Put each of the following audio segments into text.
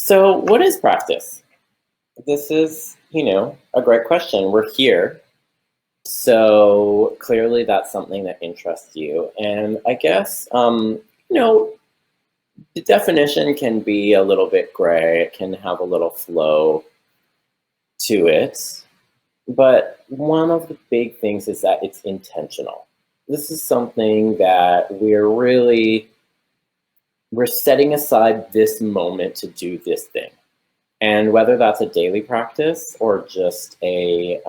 So, what is practice? This is, a great question. We're here. So, clearly, that's something that interests you. And I guess, you know, the definition can be a little bit gray, it can have a little flow to it. But one of the big things is that it's intentional. This is something that we're setting aside this moment to do this thing. And whether that's a daily practice or just a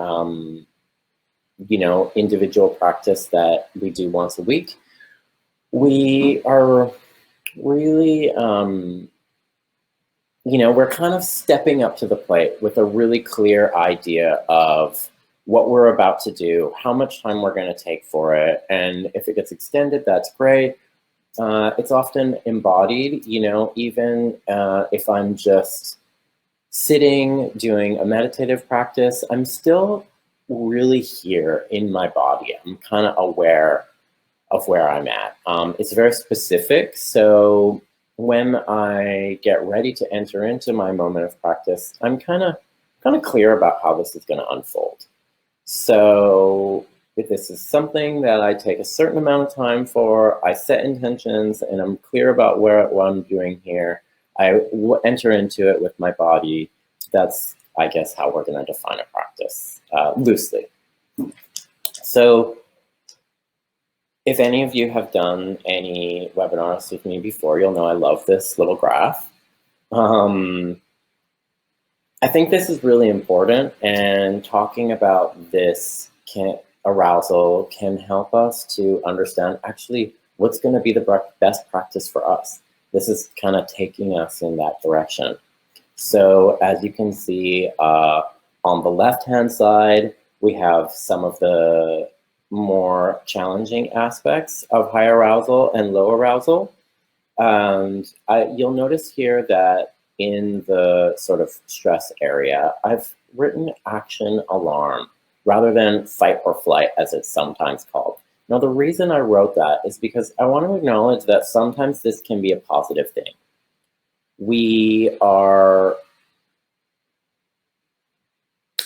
individual practice that we do once a week, we are really we're kind of stepping up to the plate with a really clear idea of what we're about to do, how much time we're going to take for it, and if it gets extended, that's great. It's often embodied, even if I'm just sitting, doing a meditative practice, I'm still really here in my body. I'm kind of aware of where I'm at. It's very specific. So when I get ready to enter into my moment of practice, I'm kind of clear about how this is going to unfold. So if this is something that I take a certain amount of time for, I set intentions and I'm clear about what I'm doing here, I enter into it with my body. That's, I guess, how we're going to define a practice loosely. So if any of you have done any webinars with me before, you'll know I love this little graph. I think this is really important, and talking about this arousal can help us to understand actually what's going to be the best practice for us. This is kind of taking us in that direction. So as you can see on the left-hand side, we have some of the more challenging aspects of high arousal and low arousal. And you'll notice here that in the sort of stress area, I've written action alarm rather than fight or flight, as it's sometimes called. Now, the reason I wrote that is because I want to acknowledge that sometimes this can be a positive thing. We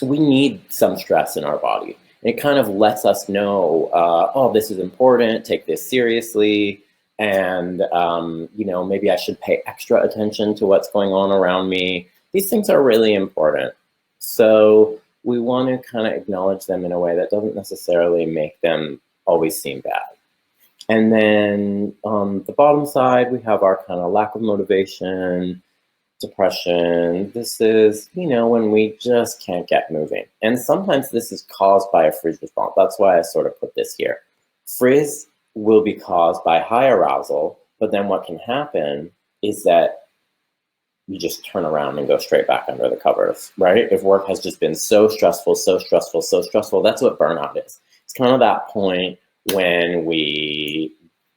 need some stress in our body. It kind of lets us know, oh, this is important, take this seriously, and maybe I should pay extra attention to what's going on around me. These things are really important. So we want to kind of acknowledge them in a way that doesn't necessarily make them always seem bad. And then on the bottom side, we have our kind of lack of motivation, depression. This is, when we just can't get moving. And sometimes this is caused by a freeze response. That's why I sort of put this here. Freeze will be caused by high arousal, but then what can happen is that you just turn around and go straight back under the covers, right? If work has just been so stressful, that's what burnout is. It's kind of that point when we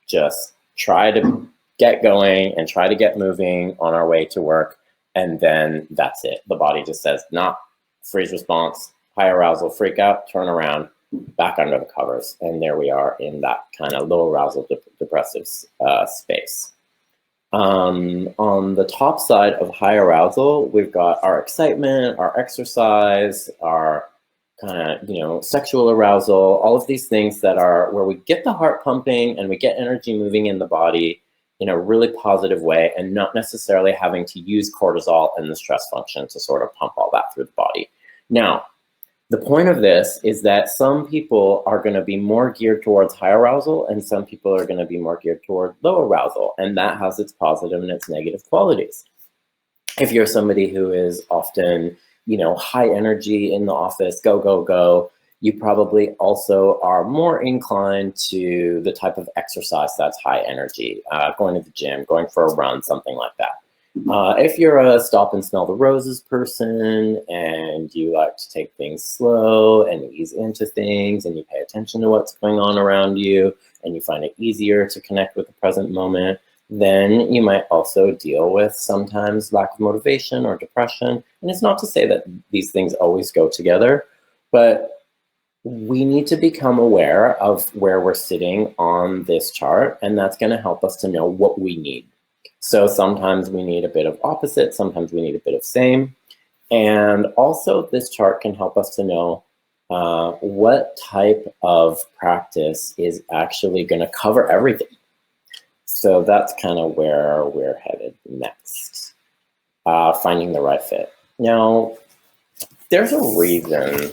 just try to get going and try to get moving on our way to work, and then that's it. The body just says, nah, freeze response, high arousal, freak out, turn around, back under the covers. And there we are in that kind of low arousal depressive space. On the top side of high arousal, we've got our excitement, our exercise, our kind of, sexual arousal, all of these things that are where we get the heart pumping and we get energy moving in the body in a really positive way, and not necessarily having to use cortisol and the stress function to sort of pump all that through the body. Now, the point of this is that some people are going to be more geared towards high arousal and some people are going to be more geared toward low arousal, and that has its positive and its negative qualities. If you're somebody who is often, high energy in the office, go, go, go, you probably also are more inclined to the type of exercise that's high energy, going to the gym, going for a run, something like that. If you're a stop and smell the roses person and you like to take things slow and ease into things and you pay attention to what's going on around you and you find it easier to connect with the present moment, then you might also deal with sometimes lack of motivation or depression. And it's not to say that these things always go together, but we need to become aware of where we're sitting on this chart, and that's going to help us to know what we need. So sometimes we need a bit of opposite, sometimes we need a bit of same. And also this chart can help us to know what type of practice is actually going to cover everything. So that's kind of where we're headed next, finding the right fit. Now, there's a reason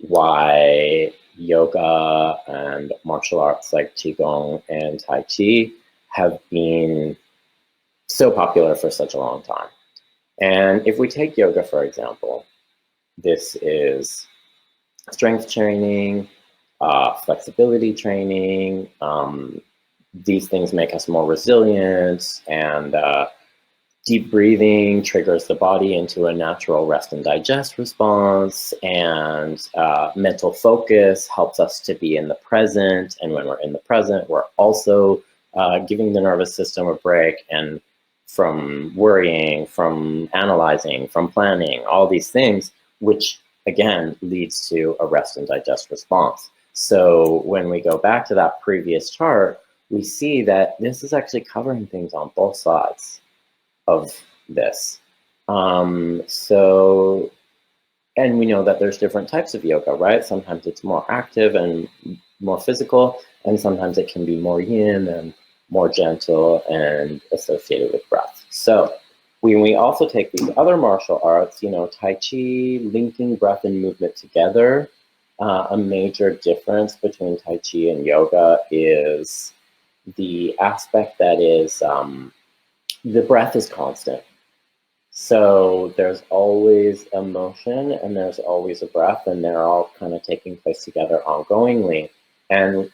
why yoga and martial arts like Qigong and Tai Chi have been so popular for such a long time. And if we take yoga, for example, this is strength training, flexibility training. These things make us more resilient, and deep breathing triggers the body into a natural rest and digest response, and mental focus helps us to be in the present. And when we're in the present, we're also giving the nervous system a break, and from worrying, from analyzing, from planning, all these things, which again leads to a rest and digest response. So when we go back to that previous chart, we see that this is actually covering things on both sides of this. And we know that there's different types of yoga, right? Sometimes it's more active and more physical, and sometimes it can be more yin and more gentle and associated with breath. So when we also take these other martial arts, Tai Chi, linking breath and movement together, a major difference between Tai Chi and yoga is the aspect that is the breath is constant. So there's always a motion and there's always a breath, and they're all kind of taking place together ongoingly. And,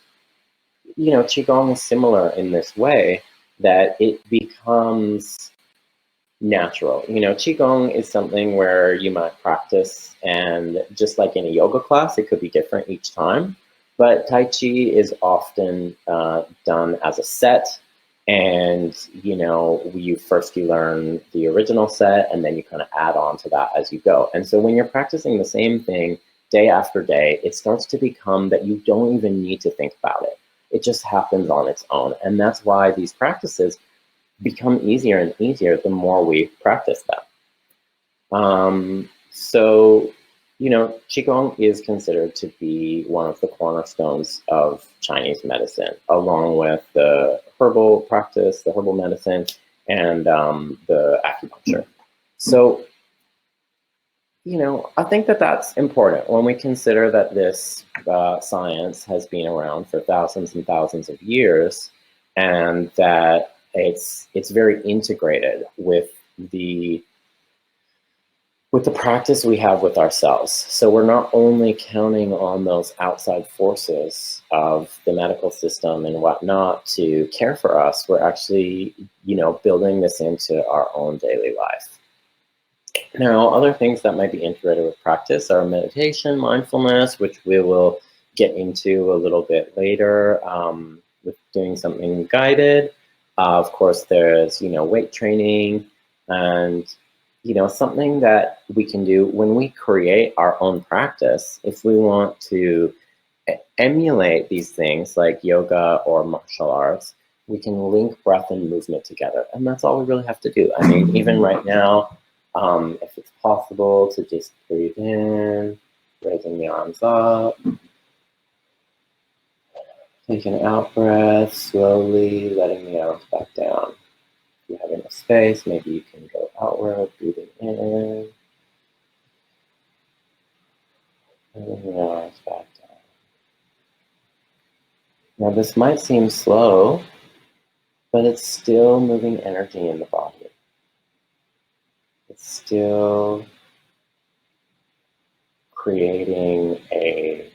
Qigong is similar in this way, that it becomes natural. Qigong is something where you might practice, and just like in a yoga class, it could be different each time. But Tai Chi is often done as a set. And, you learn the original set, and then you kind of add on to that as you go. And so when you're practicing the same thing day after day, it starts to become that you don't even need to think about it. It just happens on its own. And that's why these practices become easier and easier the more we practice them. Qigong is considered to be one of the cornerstones of Chinese medicine, along with the herbal practice, the herbal medicine, and the acupuncture. So, I think that that's important when we consider that this science has been around for thousands and thousands of years, and that it's very integrated with the practice we have with ourselves. So we're not only counting on those outside forces of the medical system and whatnot to care for us, we're actually, building this into our own daily life. Now, other things that might be integrated with practice are meditation, mindfulness, which we will get into a little bit later with doing something guided. Of course, there's, weight training, and something that we can do when we create our own practice. If we want to emulate these things like yoga or martial arts, we can link breath and movement together. And that's all we really have to do. I mean, even right now, if it's possible to just breathe in, raising the arms up, take an out breath, slowly letting the arms back down. If you have enough space, maybe you can go outward, breathing in, letting the arms back down. Now this might seem slow, but it's still moving energy in the body. It's still creating a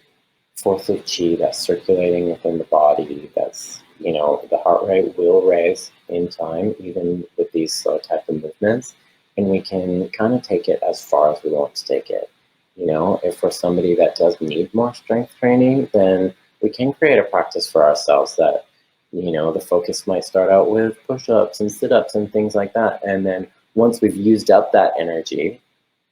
force of qi that's circulating within the body. That's, the heart rate will raise in time, even with these slow type of movements. And we can kind of take it as far as we want to take it. If we're somebody that does need more strength training, then we can create a practice for ourselves that, the focus might start out with push-ups and sit-ups and things like that. And then once we've used up that energy,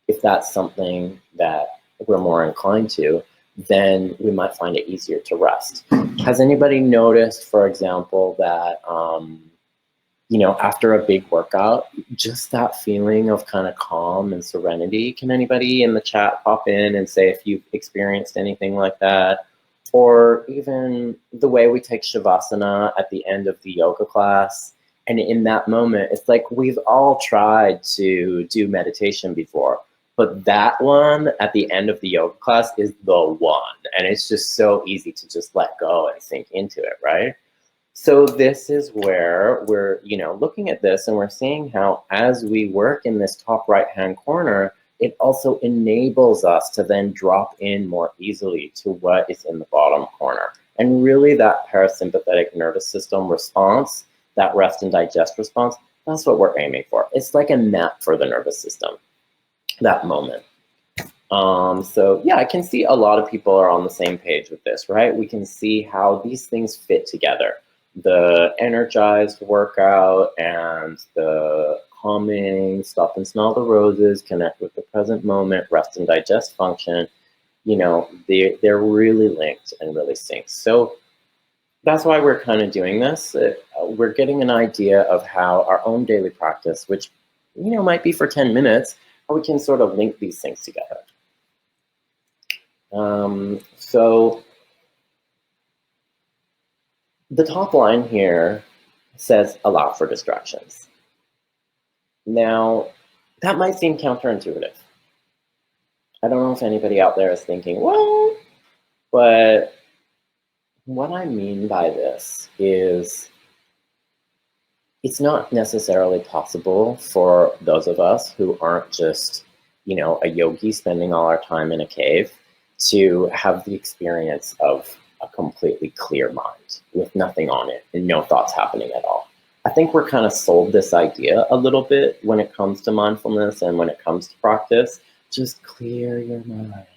if that's something that we're more inclined to, then we might find it easier to rest. Has anybody noticed, for example, that, after a big workout, just that feeling of kind of calm and serenity. Can anybody in the chat pop in and say if you've experienced anything like that? Or even the way we take Shavasana at the end of the yoga class. And in that moment, it's like we've all tried to do meditation before, but that one at the end of the yoga class is the one. And it's just so easy to just let go and sink into it, right? So this is where we're, looking at this and we're seeing how as we work in this top right-hand corner, it also enables us to then drop in more easily to what is in the bottom corner. And really that parasympathetic nervous system response, that rest and digest response, that's what we're aiming for. It's like a nap for the nervous system, that moment. So yeah, I can see a lot of people are on the same page with this, right? We can see how these things fit together. The energized workout and the calming, stop and smell the roses, connect with the present moment, rest and digest function, they're really linked and really synced. So that's why we're kind of doing this. We're getting an idea of how our own daily practice, which, might be for 10 minutes, how we can sort of link these things together. So the top line here says allow for distractions. Now, that might seem counterintuitive. I don't know if anybody out there is thinking, well, but what I mean by this is it's not necessarily possible for those of us who aren't just, a yogi spending all our time in a cave to have the experience of a completely clear mind with nothing on it and no thoughts happening at all. I think we're kind of sold this idea a little bit when it comes to mindfulness and when it comes to practice. Just clear your mind.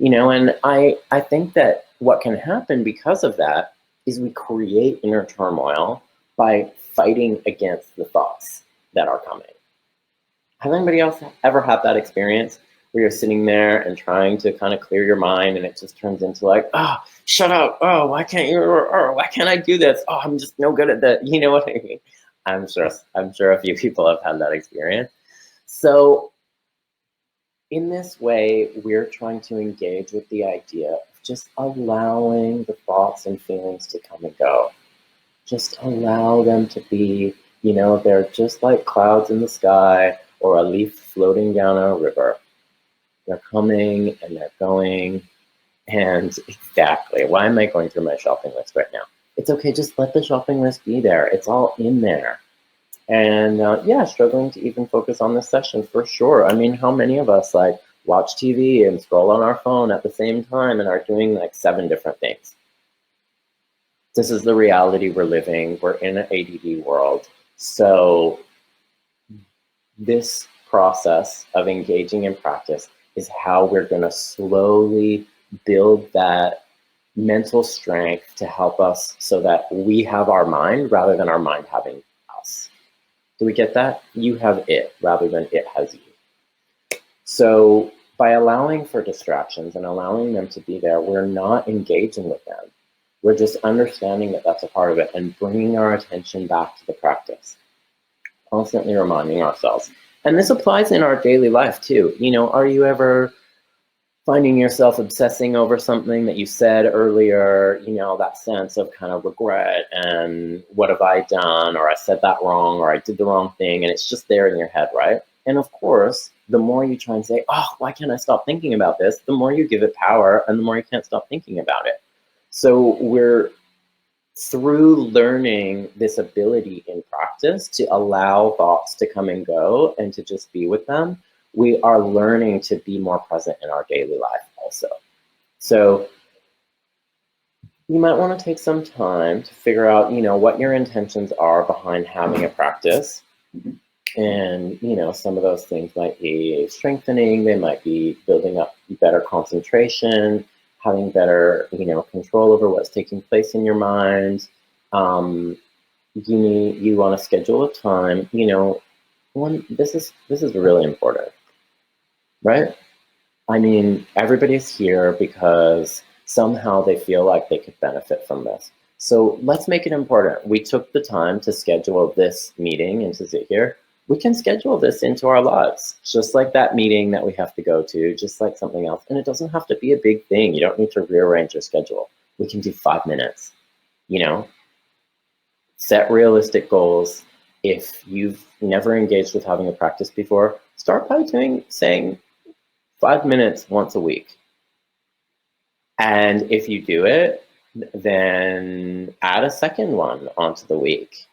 And I think that what can happen because of that is we create inner turmoil by fighting against the thoughts that are coming. Has anybody else ever had that experience where you're sitting there and trying to kind of clear your mind and it just turns into like, oh, shut up. Oh, why can't you, or why can't I do this? Oh, I'm just no good at that. You know what I mean? I'm sure a few people have had that experience. So in this way, we're trying to engage with the idea of just allowing the thoughts and feelings to come and go. Just allow them to be, they're just like clouds in the sky or a leaf floating down a river. They're coming and they're going. And exactly, why am I going through my shopping list right now? It's okay, just let the shopping list be there. It's all in there. And yeah, struggling to even focus on this session for sure. I mean, how many of us watch TV and scroll on our phone at the same time and are doing 7 different things? This is the reality we're living. We're in an ADD world. So this process of engaging in practice is how we're going to slowly build that mental strength to help us so that we have our mind rather than our mind having us. Do we get that? You have it rather than it has you. So by allowing for distractions and allowing them to be there, we're not engaging with them. We're just understanding that that's a part of it and bringing our attention back to the practice. Constantly reminding ourselves. And this applies in our daily life too. Are you ever finding yourself obsessing over something that you said earlier, that sense of kind of regret and what have I done, or I said that wrong, or I did the wrong thing, and it's just there in your head, right? And of course, the more you try and say, oh, why can't I stop thinking about this? The more you give it power and the more you can't stop thinking about it. So we're through learning this ability in practice to allow thoughts to come and go and to just be with them, we are learning to be more present in our daily life also. So you might want to take some time to figure out, what your intentions are behind having a practice. And, some of those things might be strengthening, they might be building up better concentration, having better, control over what's taking place in your mind. You want to schedule a time, this is really important. Right? I mean, everybody's here because somehow they feel like they could benefit from this. So let's make it important. We took the time to schedule this meeting and to sit here. We can schedule this into our lives, just like that meeting that we have to go to, just like something else. And it doesn't have to be a big thing. You don't need to rearrange your schedule. We can do 5 minutes, you know? Set realistic goals. If you've never engaged with having a practice before, start by saying 5 minutes once a week. And if you do it, then add a second one onto the week,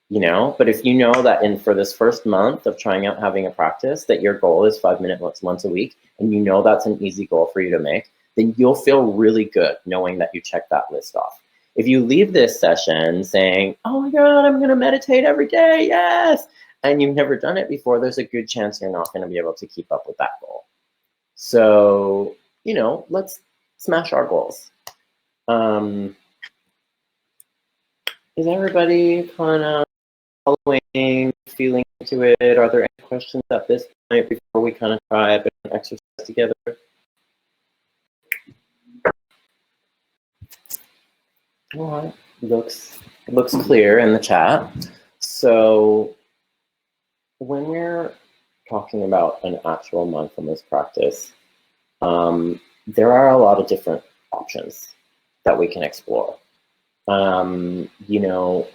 you know? But if you know that for this first month of trying out having a practice, that your goal is 5 minutes once a week, and you know that's an easy goal for you to make, then you'll feel really good knowing that you checked that list off. If you leave this session saying, oh my God, I'm gonna meditate every day, yes, and you've never done it before, there's a good chance you're not gonna be able to keep up with that goal. So, you know, let's smash our goals. Is everybody kind of following, feeling into it? Are there any questions at this point before we kind of try a bit of an exercise together? All right, looks clear in the chat. So when we're talking about an actual mindfulness practice, there are a lot of different options that we can explore. You know,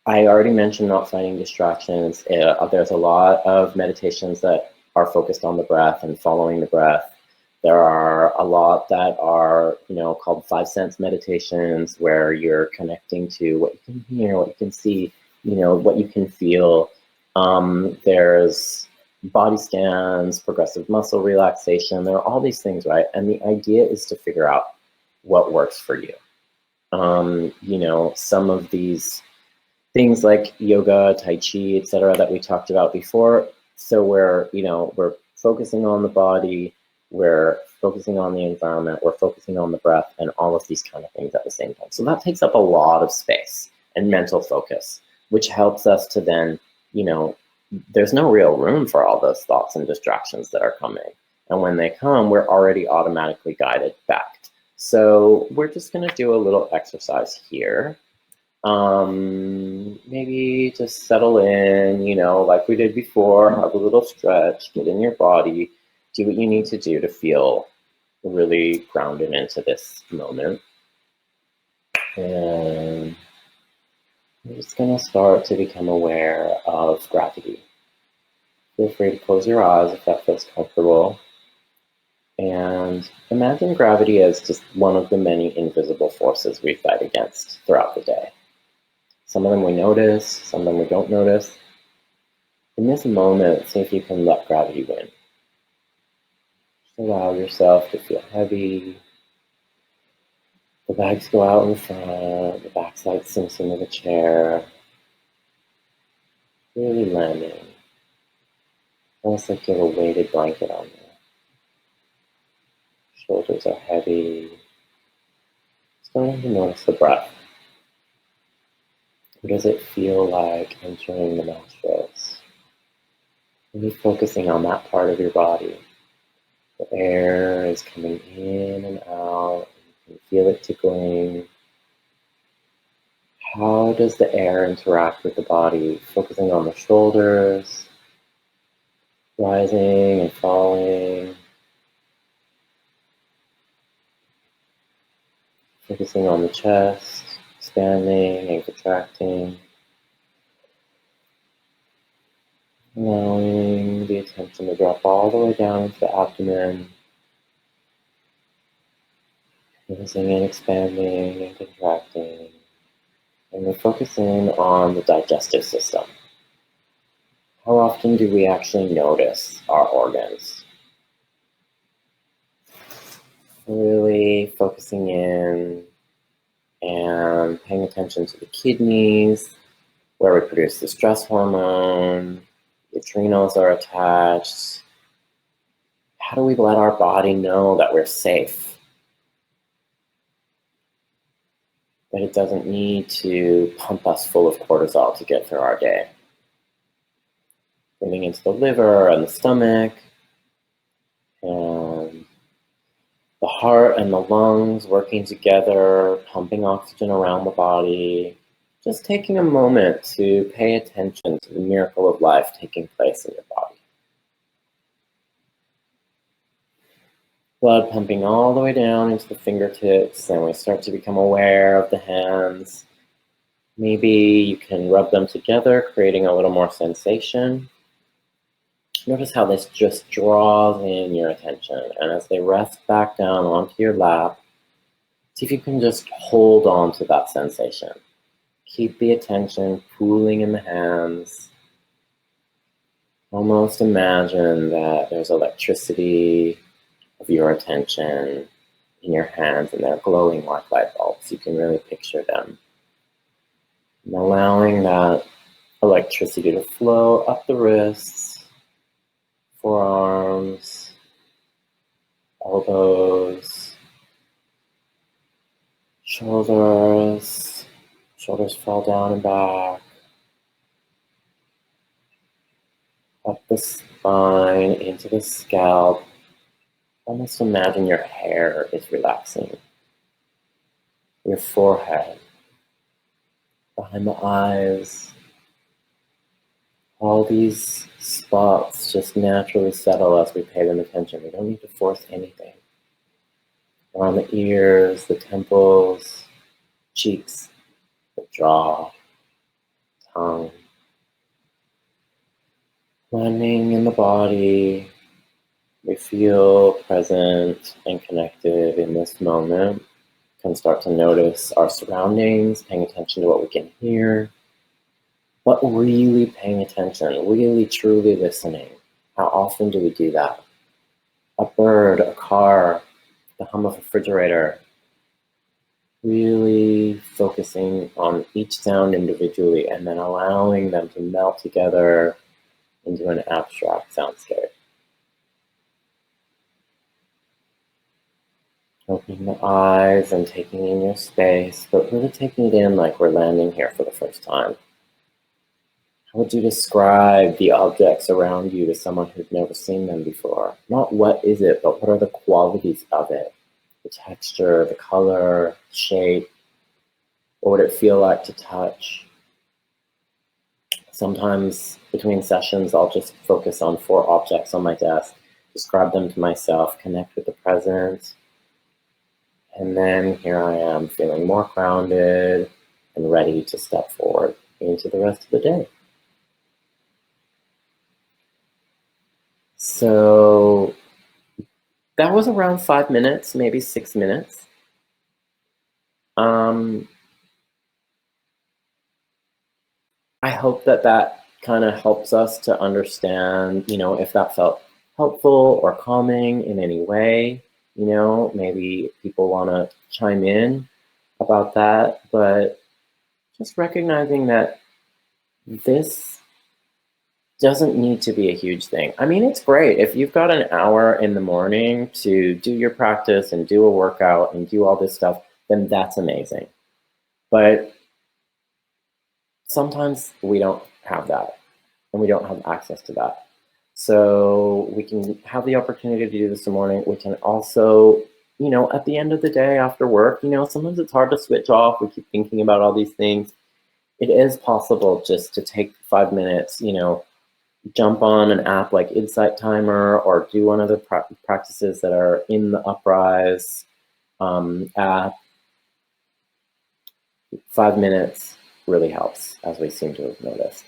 I already mentioned not finding distractions. There's a lot of meditations that are focused on the breath and following the breath. There are a lot that are, you know, called 5 sense meditations, where you're connecting to what you can hear, what you can see, you know, what you can feel. There's body scans, progressive muscle relaxation. There are all these things, right? And the idea is to figure out what works for you. You know, some of these things like yoga, tai chi, etc., that we talked about before. So we're focusing on the body, we're focusing on the environment, we're focusing on the breath, and all of these kind of things at the same time. So that takes up a lot of space and mental focus, which helps us to then, you know, there's no real room for all those thoughts and distractions that are coming. And when they come, we're already automatically guided back. So we're just going to do a little exercise here. Maybe just settle in, you know, like we did before, have a little stretch, get in your body, do what you need to do to feel really grounded into this moment. And I'm just going to start to become aware of gravity. Feel free to close your eyes if that feels comfortable. And imagine gravity as just one of the many invisible forces we fight against throughout the day. Some of them we notice, some of them we don't notice. In this moment, see if you can let gravity win. Just allow yourself to feel heavy. The legs go out in front, the backside sinks into the chair. Really landing. Almost like you have a weighted blanket on you. Shoulders are heavy. Starting to notice the breath. What does it feel like entering the nostrils? Really focusing on that part of your body. The air is coming in and out. You can feel it tickling. How does the air interact with the body? Focusing on the shoulders, rising and falling. Focusing on the chest, expanding and contracting. Allowing the attention to drop all the way down into the abdomen. Focusing and expanding and contracting. And we're focusing on the digestive system. How often do we actually notice our organs? Really focusing in and paying attention to the kidneys, where we produce the stress hormone, the adrenals are attached. How do we let our body know that we're safe? That it doesn't need to pump us full of cortisol to get through our day. Breathing into the liver and the stomach, and The heart and the lungs working together, pumping oxygen around the body. Just taking a moment to pay attention to the miracle of life taking place in your body. Blood pumping all the way down into the fingertips, and we start to become aware of the hands. Maybe you can rub them together, creating a little more sensation. Notice how this just draws in your attention, and as they rest back down onto your lap, see if you can just hold on to that sensation. Keep the attention pooling in the hands. Almost imagine that there's electricity of your attention in your hands, and they're glowing like light bulbs. You can really picture them. And allowing that electricity to flow up the wrists, forearms, elbows, shoulders. Shoulders fall down and back. Up the spine, into the scalp. Almost imagine your hair is relaxing. Your forehead, behind the eyes. All these spots just naturally settle as we pay them attention. We don't need to force anything. Around the ears, the temples, cheeks, the jaw, tongue. Landing in the body, we feel present and connected in this moment. Can start to notice our surroundings, paying attention to what we can hear, but really paying attention, really truly listening. How often do we do that? A bird, a car, the hum of a refrigerator. Really focusing on each sound individually and then allowing them to melt together into an abstract soundscape. Opening the eyes and taking in your space, but really taking it in like we're landing here for the first time. How would you describe the objects around you to someone who'd never seen them before? Not what is it, but what are the qualities of it? The texture, the color, shape. What would it feel like to touch? Sometimes between sessions, I'll just focus on 4 objects on my desk, describe them to myself, connect with the present. And then here I am feeling more grounded and ready to step forward into the rest of the day. So that was around 5 minutes, maybe 6 minutes. I hope that that kind of helps us to understand, if that felt helpful or calming in any way. Maybe people want to chime in about that, but just recognizing that this doesn't need to be a huge thing. I mean, it's great. If you've got an hour in the morning to do your practice and do a workout and do all this stuff, then that's amazing. But sometimes we don't have that and we don't have access to that. So we can have the opportunity to do this in the morning. We can also, at the end of the day after work, sometimes it's hard to switch off. We keep thinking about all these things. It is possible just to take 5 minutes, jump on an app like Insight Timer or do one of the practices that are in the Uprise app. 5 minutes really helps, as we seem to have noticed.